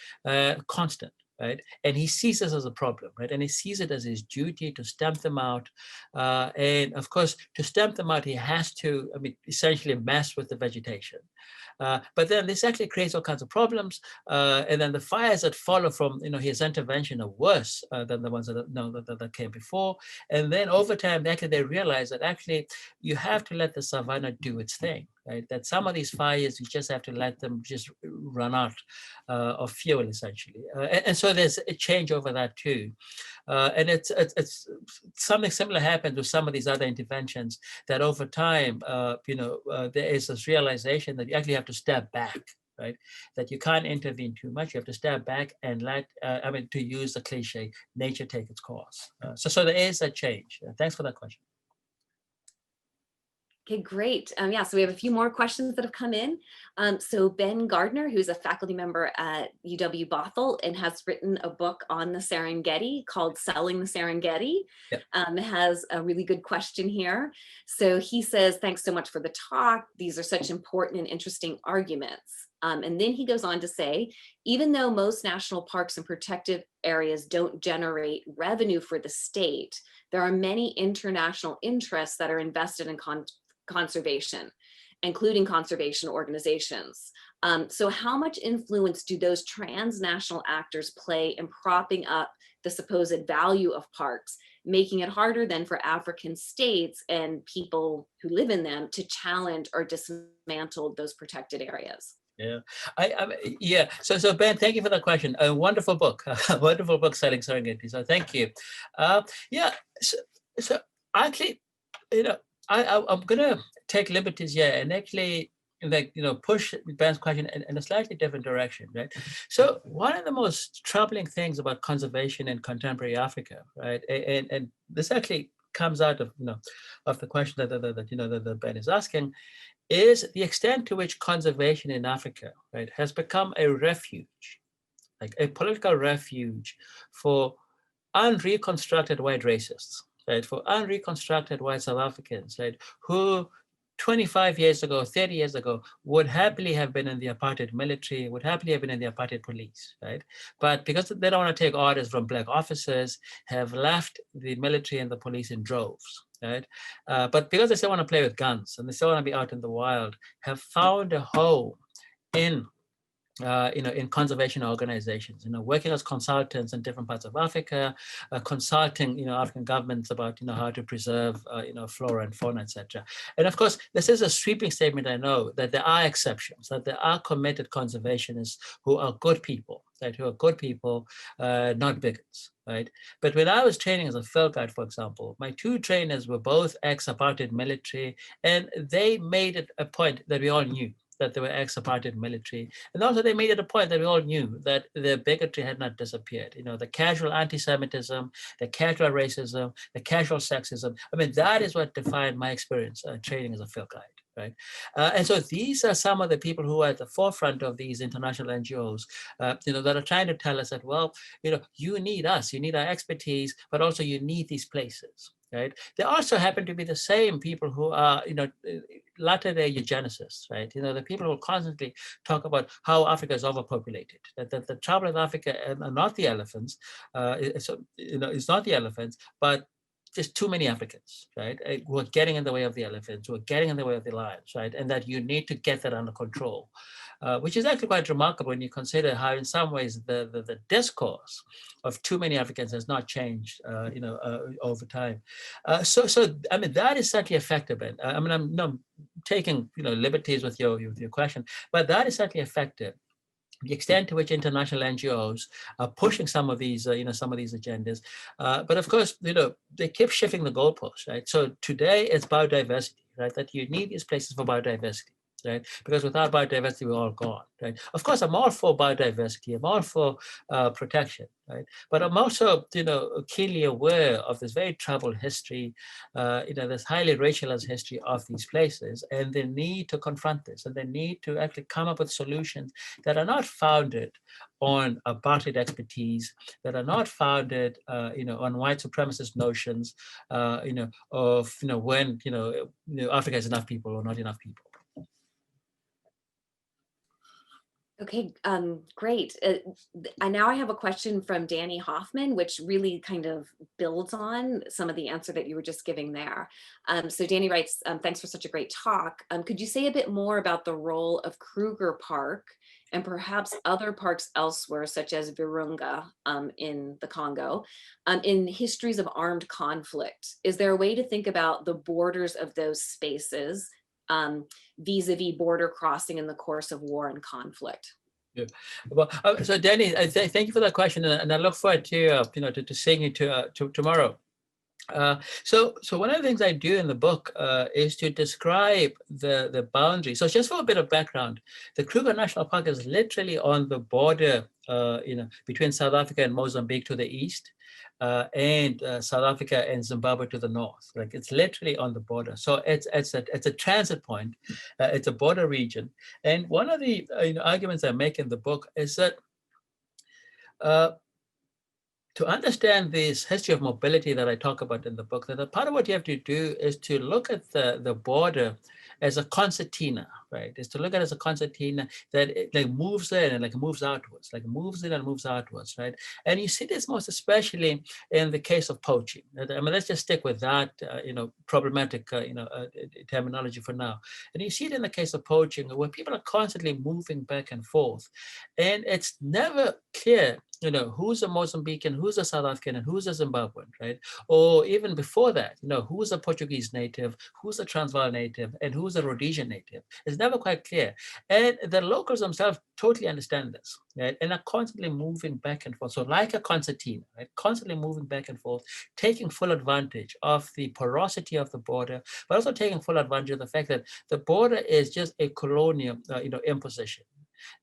constant. Right, and he sees this as a problem, right, and he sees it as his duty to stamp them out, and of course, to stamp them out, he has to, essentially mess with the vegetation. But then this actually creates all kinds of problems, and then the fires that follow from his intervention are worse than the ones that came before. And then over time, they realize that actually you have to let the savanna do its thing. Right? That some of these fires, you just have to let them just run out of fuel, essentially. And so there's a change over that too. And it's something similar happens with some of these other interventions, that over time, there is this realization that you actually have to step back, right? That you can't intervene too much. You have to step back and let, to use the cliche, nature take its course. So there is a change. Thanks for that question. Okay, great. Yeah, so we have a few more questions that have come in. So Ben Gardner, who's a faculty member at UW Bothell and has written a book on the Serengeti called Selling the Serengeti, Yep. has a really good question here. So he says, thanks so much for the talk. These are such important and interesting arguments. And then he goes on to say, even though most national parks and protected areas don't generate revenue for the state, there are many international interests that are invested in conservation, including conservation organizations. So how much influence do those transnational actors play in propping up the supposed value of parks, making it harder then for African states and people who live in them to challenge or dismantle those protected areas? Yeah, yeah. So Ben, thank you for that question. A wonderful book, a wonderful book, Selling Serengeti. So thank you. Yeah. So actually, you know, I'm gonna take liberties here and actually, like, push Ben's question in a slightly different direction, right? So one of the most troubling things about conservation in contemporary Africa, right, and this actually comes out of of the question that Ben is asking, is the extent to which conservation in Africa, right, has become a refuge, like a political refuge for unreconstructed white racists, right, for unreconstructed white South Africans, right, who 25 years ago, 30 years ago, would happily have been in the apartheid military, would happily have been in the apartheid police, right? But because they don't want to take orders from Black officers, have left the military and the police in droves, right? But because they still want to play with guns and they still want to be out in the wild, have found a home in in conservation organizations, working as consultants in different parts of Africa, consulting, African governments about, how to preserve, flora and fauna, etc. And of course, this is a sweeping statement, I know, that there are exceptions, that there are committed conservationists who are good people, right, who are good people, not bigots, right? But when I was training as a field guide, for example, my two trainers were both ex-apartheid military, and they made it a point that we all knew that they were ex-apartheid military. And also they made it a point that we all knew that the bigotry had not disappeared. The casual anti-Semitism, the casual racism, the casual sexism. I mean, that is what defined my experience training as a field guide. Right. And so these are some of the people who are at the forefront of these international NGOs, that are trying to tell us that, well, you need us, you need our expertise, but also you need these places. Right. They also happen to be the same people who are, latter-day eugenicists, right? The people who constantly talk about how Africa is overpopulated. That the trouble with Africa are not the elephants, it's not the elephants, but just too many Africans, right, who are getting in the way of the elephants, who are getting in the way of the lions, right? And that you need to get that under control, which is actually quite remarkable when you consider how, in some ways, the discourse of too many Africans has not changed, over time. So I mean, that is certainly effective. And I mean, I'm taking liberties with your question, but that is certainly effective. The extent to which international NGOs are pushing some of these, some of these agendas, but of course, they keep shifting the goalposts, right? So today it's biodiversity, right? That you need these places for biodiversity, right? Because without biodiversity, we're all gone, right? Of course, I'm all for biodiversity. I'm all for protection, right? But I'm also, keenly aware of this very troubled history, this highly racialized history of these places, and the need to confront this, and the need to actually come up with solutions that are not founded on apartheid expertise, that are not founded, on white supremacist notions, of, when, Africa has enough people or not enough people. Okay, great. Now I have a question from Danny Hoffman, which really kind of builds on some of the answer that you were just giving there. So Danny writes, thanks for such a great talk. Could you say a bit more about the role of Kruger Park and perhaps other parks elsewhere, such as Virunga in the Congo, in histories of armed conflict? Is there a way to think about the borders of those spaces vis-a-vis border crossing in the course of war and conflict? Yeah. Well, so Danny, thank you for that question, and I look forward to to seeing you tomorrow. So one of the things I do in the book is to describe the boundary. So just for a bit of background, the Kruger National Park is literally on the border, between South Africa and Mozambique to the east, and South Africa and Zimbabwe to the north. Like it's literally on the border. So it's a transit point. It's a border region. And one of the arguments I make in the book is that. To understand this history of mobility that I talk about in the book, that a part of what you have to do is to look at the border as a concertina, right? Is to look at it as a concertina that it like moves in and like moves outwards, like moves in and moves outwards, right? And you see this most especially in the case of poaching. I mean, let's just stick with that, problematic, terminology for now. And you see it in the case of poaching, where people are constantly moving back and forth, and it's never clear who's a Mozambican, who's a South African, and who's a Zimbabwean, right? Or even before that, who's a Portuguese native, who's a Transvaal native, and who's a Rhodesian native. It's never quite clear. And the locals themselves totally understand this, right? And are constantly moving back and forth. So like a concertina, right? Constantly moving back and forth, taking full advantage of the porosity of the border, but also taking full advantage of the fact that the border is just a colonial, imposition.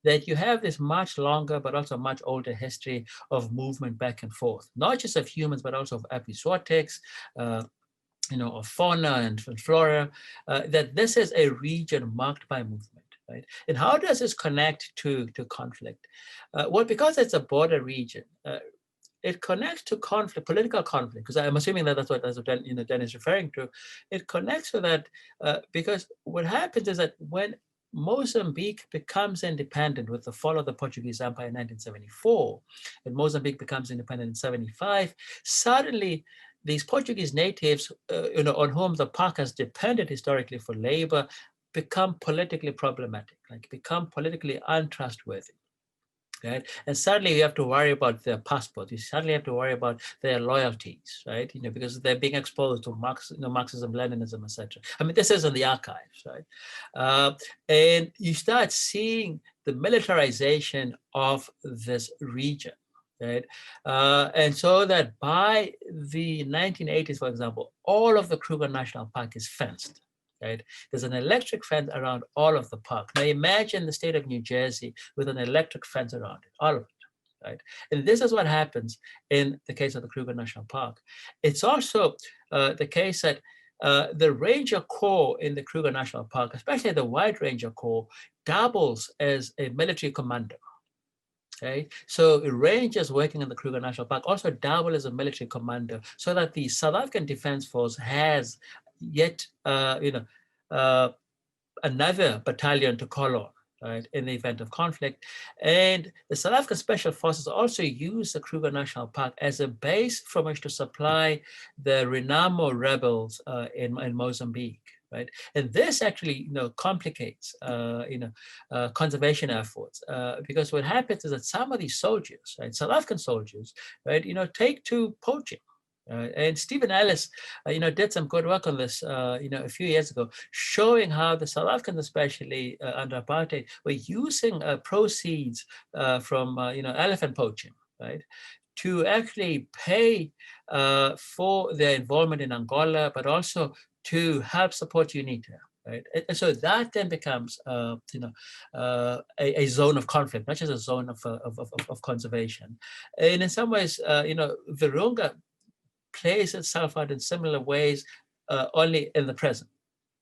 That you have this much longer, but also much older history of movement back and forth, not just of humans, but also of epizootics, of fauna and flora, that this is a region marked by movement, right? And how does this connect to conflict? Well, because it's a border region, it connects to conflict, political conflict, because I'm assuming that that's what Dan is referring to. It connects to that because what happens is that when Mozambique becomes independent with the fall of the Portuguese Empire in 1974, and Mozambique becomes independent in 75, suddenly these Portuguese natives, on whom the park has depended historically for labor, become politically problematic, like become politically untrustworthy. Right? And suddenly you have to worry about their passport. You suddenly have to worry about their loyalties, right? Because they're being exposed to Marxism, Leninism, etc. I mean, this is in the archives, right? And you start seeing the militarization of this region, right? And so that by the 1980s, for example, all of the Kruger National Park is fenced. Right? There's an electric fence around all of the park. Now imagine the state of New Jersey with an electric fence around it, all of it, right? And this is what happens in the case of the Kruger National Park. It's also the case that the Ranger Corps in the Kruger National Park, especially the White Ranger Corps, doubles as a military commander. Okay, so Rangers working in the Kruger National Park also double as a military commander, so that the South African Defense Force has yet, another battalion to call on, right, in the event of conflict. And the South African Special Forces also use the Kruger National Park as a base from which to supply the Renamo rebels in Mozambique. Right, and this actually, complicates, conservation efforts, because what happens is that some of these soldiers, right, South African soldiers, right, take to poaching. And Stephen Ellis, did some good work on this, a few years ago, showing how the South Africans, especially under apartheid, were using proceeds from, elephant poaching, right, to actually pay for their involvement in Angola, but also to help support UNITA. Right? And so that then becomes, a zone of conflict, not just a zone of conservation. And in some ways, Virunga plays itself out in similar ways, only in the present.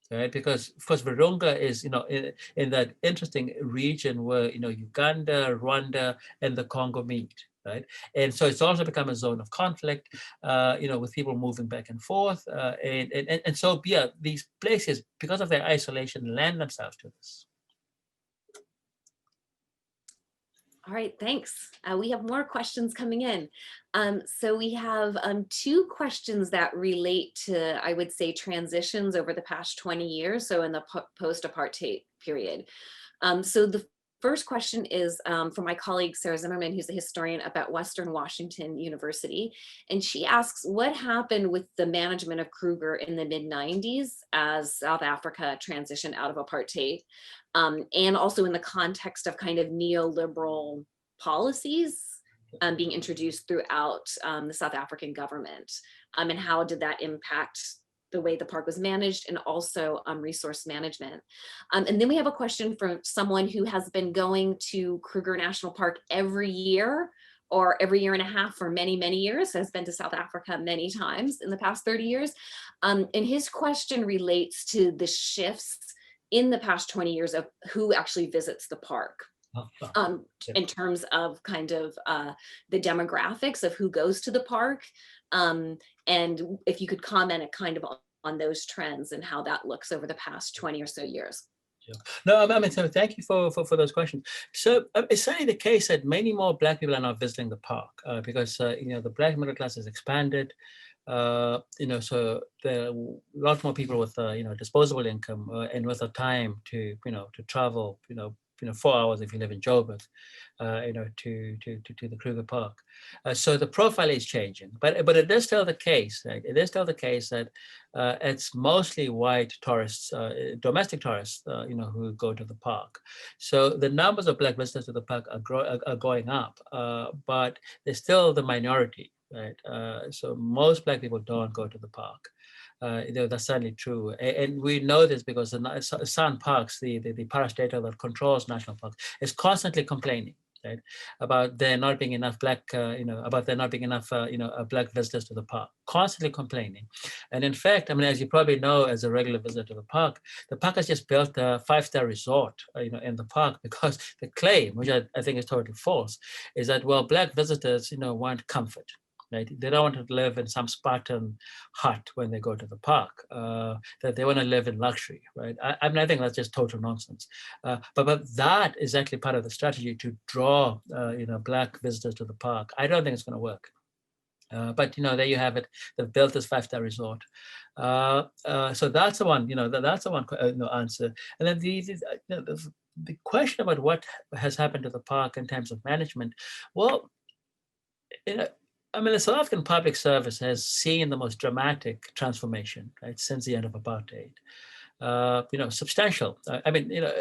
Right, because of course Virunga is, in that interesting region where Uganda, Rwanda, and the Congo meet, right? And so it's also become a zone of conflict, with people moving back and forth, and so yeah, these places, because of their isolation, lend themselves to this. All right, thanks. We have more questions coming in. So we have two questions that relate to, I would say, transitions over the past 20 years, so in the post-apartheid period. So the first question is from my colleague, Sarah Zimmerman, who's a historian up at Western Washington University. And she asks, what happened with the management of Kruger in the mid-90s as South Africa transitioned out of apartheid? And also in the context of kind of neoliberal policies being introduced throughout the South African government. and how did that impact the way the park was managed, and also resource management. And then we have a question from someone who has been going to Kruger National Park every year or every year and a half for many, many years, has been to South Africa many times in the past 30 years. And his question relates to the shifts in the past 20 years of who actually visits the park. In terms of kind of the demographics of who goes to the park. And if you could comment kind of on those trends and how that looks over the past 20 or so years. Yeah. No, I mean, so thank you for those questions. So it's certainly the case that many more Black people are now visiting the park because, the Black middle class has expanded. So there are a lot more people with, disposable income and with the time to travel, 4 hours if you live in Joburg, to the Kruger Park. So the profile is changing, but it is still the case, right? It is still the case that it's mostly white tourists, domestic tourists, who go to the park. So the numbers of Black visitors to the park are going up, but they're still the minority, right? So most Black people don't go to the park. That's certainly true. And we know this because the Sun Parks, the parastatal that controls national parks, is constantly complaining, right, about there not being enough Black, about there not being enough, Black visitors to the park, constantly complaining. And in fact, I mean, as you probably know, as a regular visitor to the park has just built a 5-star resort, in the park, because the claim, which I think is totally false, is that, well, Black visitors, want comfort. Right? They don't want to live in some Spartan hut when they go to the park. That they want to live in luxury, right? I think that's just total nonsense. But that is actually part of the strategy to draw, Black visitors to the park. I don't think it's going to work. But there you have it. They've built this 5-star resort. So that's the one. That's the one answer. And then the question about what has happened to the park in terms of management. Well, the South African public service has seen the most dramatic transformation, right, since the end of apartheid. Substantial.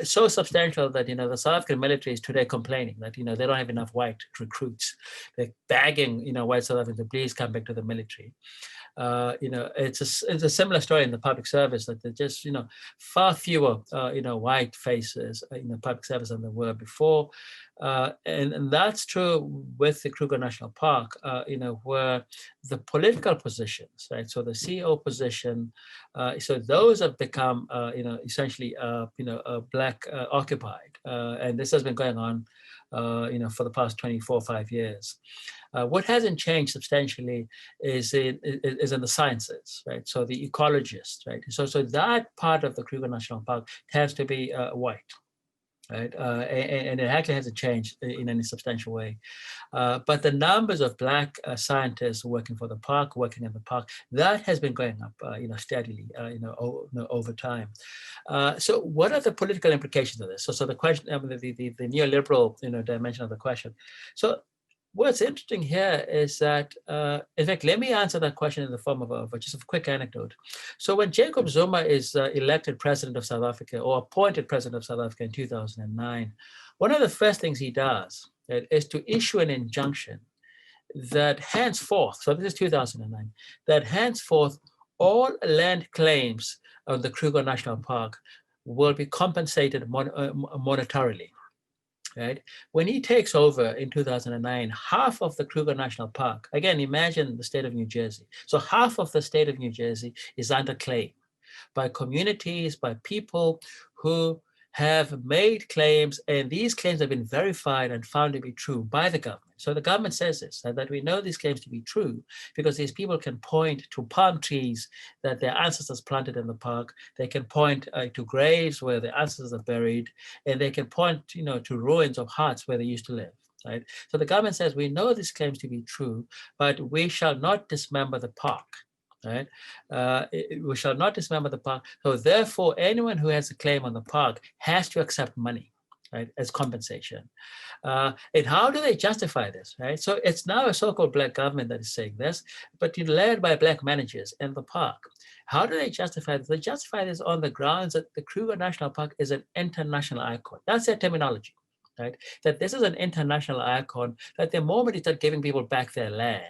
So substantial that the South African military is today complaining that they don't have enough white recruits. They're begging white South Africans to please come back to the military. It's a similar story in the public service, that there's just far fewer white faces in the public service than there were before. And that's true with the Kruger National Park, where the political positions, right? So the CEO position, so those have become, essentially, Black occupied, and this has been going on, for the past 24 or 5 years. What hasn't changed substantially is in the sciences, right? So the ecologists, right? So that part of the Kruger National Park tends to be white. Right, and it actually hasn't changed in any substantial way. But the numbers of Black scientists working for the park, working in the park, that has been going up, steadily, over time. So, what are the political implications of this? So the question, the neoliberal, dimension of the question. So, what's interesting here is that, in fact, let me answer that question in the form of just a quick anecdote. So when Jacob Zuma is elected president of South Africa, or appointed president of South Africa in 2009, one of the first things he does is to issue an injunction that henceforth, so this is 2009, that henceforth all land claims of the Kruger National Park will be compensated monetarily. Right? When he takes over in 2009, half of the Kruger National Park, again, imagine the state of New Jersey. So half of the state of New Jersey is under claim by communities, by people who have made claims, and these claims have been verified and found to be true by the government. So the government says this, that we know these claims to be true because these people can point to palm trees that their ancestors planted in the park. They can point to graves where their ancestors are buried, and they can point, to ruins of huts where they used to live. Right? So the government says, we know these claims to be true, but we shall not dismember the park. Right? We shall not dismember the park. So therefore, anyone who has a claim on the park has to accept money, right, as compensation. And how do they justify this, right? So it's now a so-called Black government that is saying this, but led by Black managers in the park. How do they justify this? They justify this on the grounds that the Kruger National Park is an international icon. That's their terminology, right? That this is an international icon, that the moment you start giving people back their land,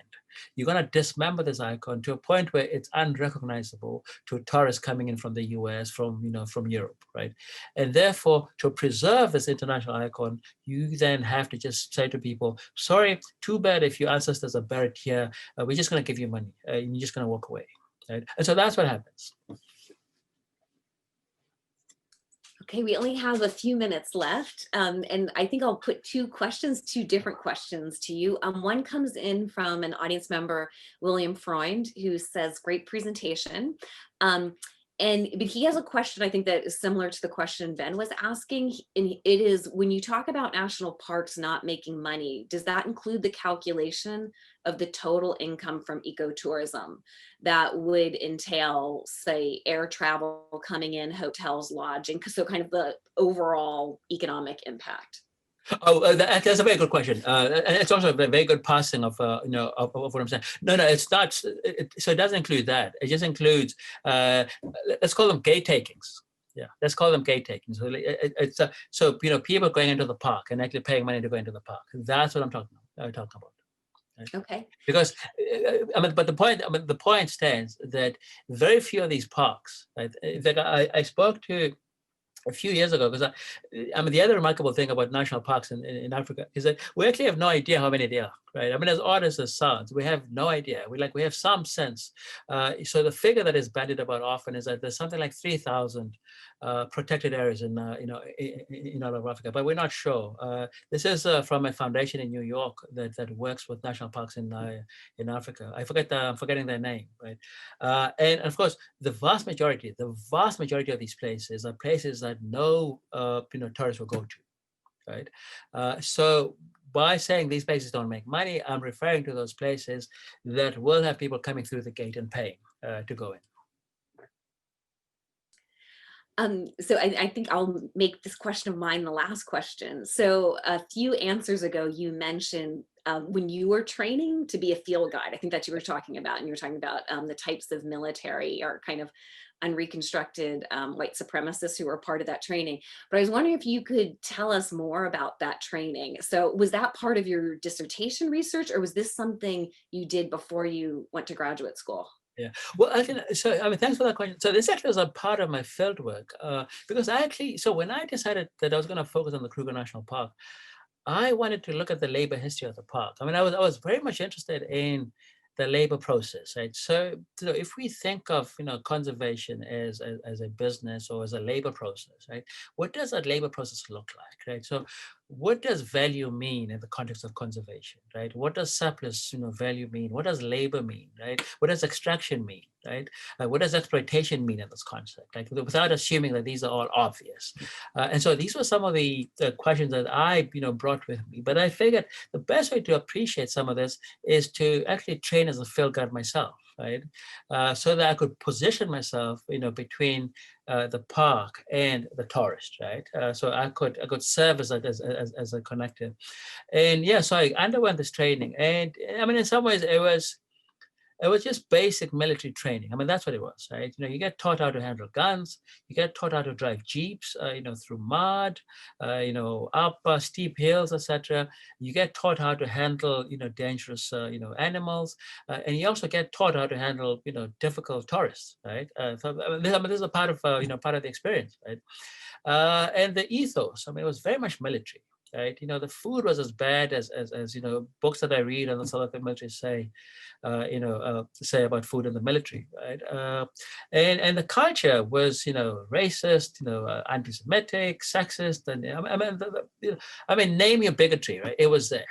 you're going to dismember this icon to a point where it's unrecognizable to tourists coming in from the US, from Europe, right? And therefore, to preserve this international icon, you then have to just say to people, sorry, too bad if your ancestors are buried here, we're just going to give you money, and you're just going to walk away, right? And so that's what happens. Okay, we only have a few minutes left, and I think I'll put two different questions to you. One comes in from an audience member, William Freund, who says, great presentation. But he has a question, I think, that is similar to the question Ben was asking. And it is, when you talk about national parks not making money, does that include the calculation of the total income from ecotourism that would entail, say, air travel coming in, hotels, lodging, so kind of the overall economic impact? Oh, that's a very good question. And it's also a very good passing of, of what I'm saying. No, it's not. So it doesn't include that. It just includes, let's call them gate takings. Yeah, let's call them gate takings. So people going into the park and actually paying money to go into the park. That's what I'm talking about. Right? Okay. Because but the point stands that very few of these parks. Right? In fact, I spoke to a few years ago, because the other remarkable thing about national parks in Africa is that we actually have no idea how many there are, right? As odd as it sounds, we have no idea. We have some sense. So the figure that is bandied about often is that there's something like 3,000 protected areas in all of Africa, but we're not sure. This is from a foundation in New York that works with national parks in Africa. I'm forgetting their name, right? And of course, the vast majority of these places are places that no tourists will go to, right? So by saying these places don't make money, I'm referring to those places that will have people coming through the gate and paying to go in. So I think I'll make this question of mine the last question. So a few answers ago, you mentioned when you were training to be a field guide, I think that you were talking about, and you were talking about the types of military or kind of unreconstructed white supremacists who were part of that training. But I was wondering if you could tell us more about that training. So was that part of your dissertation research, or was this something you did before you went to graduate school? Yeah, well, thanks for that question. So this actually was a part of my field work because when I decided that I was going to focus on the Kruger National Park, I wanted to look at the labor history of the park. I was very much interested in the labor process, right? So if we think of conservation as a business or as a labor process, right? What does that labor process look like, right? So what does value mean in the context of conservation, right? What does surplus value mean? What does labor mean, right? What does extraction mean, right? What does exploitation mean in this concept, like without assuming that these are all obvious? And so these were some of the questions that I brought with me. But I figured the best way to appreciate some of this is to actually train as a field guide myself, right? So that I could position myself, between the park and the tourist, right? So I could serve as a connector. And yeah, so I underwent this training, and in some ways it was just basic military training. That's what it was, right? You get taught how to handle guns, you get taught how to drive jeeps, through mud, up steep hills, etc. You get taught how to handle, dangerous, animals, and you also get taught how to handle, difficult tourists, right? This is a part of, part of the experience, right? And the ethos, it was very much military. Right, the food was as bad as books that I read on the South African military say, say about food in the military, right? And the culture was, racist, anti-Semitic, sexist, and name your bigotry, right? It was there.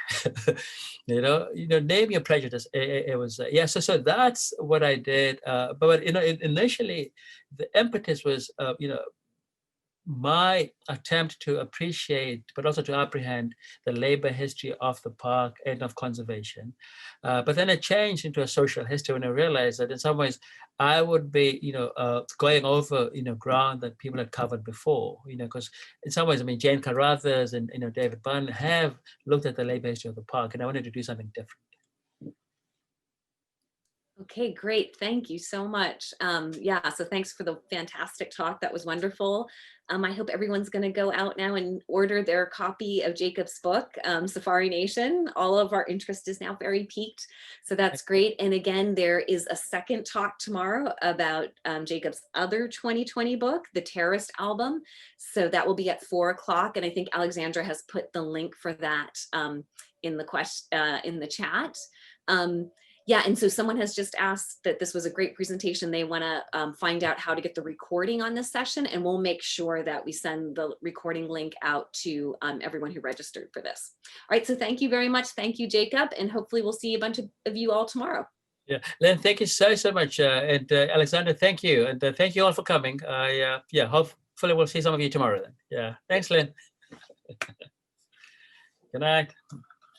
Name your prejudice. It was there. Yeah. So that's what I did. But initially, the impetus was, my attempt to appreciate, but also to apprehend the labor history of the park and of conservation. But then it changed into a social history when I realized that in some ways I would be, going over, ground that people had covered before, because in some ways, Jane Carruthers and, David Bunn have looked at the labor history of the park, and I wanted to do something different. Okay, great. Thank you so much. Yeah, so thanks for the fantastic talk. That was wonderful. I hope everyone's going to go out now and order their copy of Jacob's book, Safari Nation. All of our interest is now very piqued. So that's great. And again, there is a second talk tomorrow about Jacob's other 2020 book, The Terrorist Album. So that will be at 4 o'clock. And I think Alexandra has put the link for that in the chat. Yeah, and so someone has just asked that this was a great presentation. They want to find out how to get the recording on this session, and we'll make sure that we send the recording link out to everyone who registered for this. All right, so thank you very much. Thank you, Jacob, and hopefully we'll see a bunch of you all tomorrow. Yeah, Len, thank you so much, and Alexander, thank you, and thank you all for coming. Yeah, hopefully we'll see some of you tomorrow then. Yeah, thanks, Len. Good night.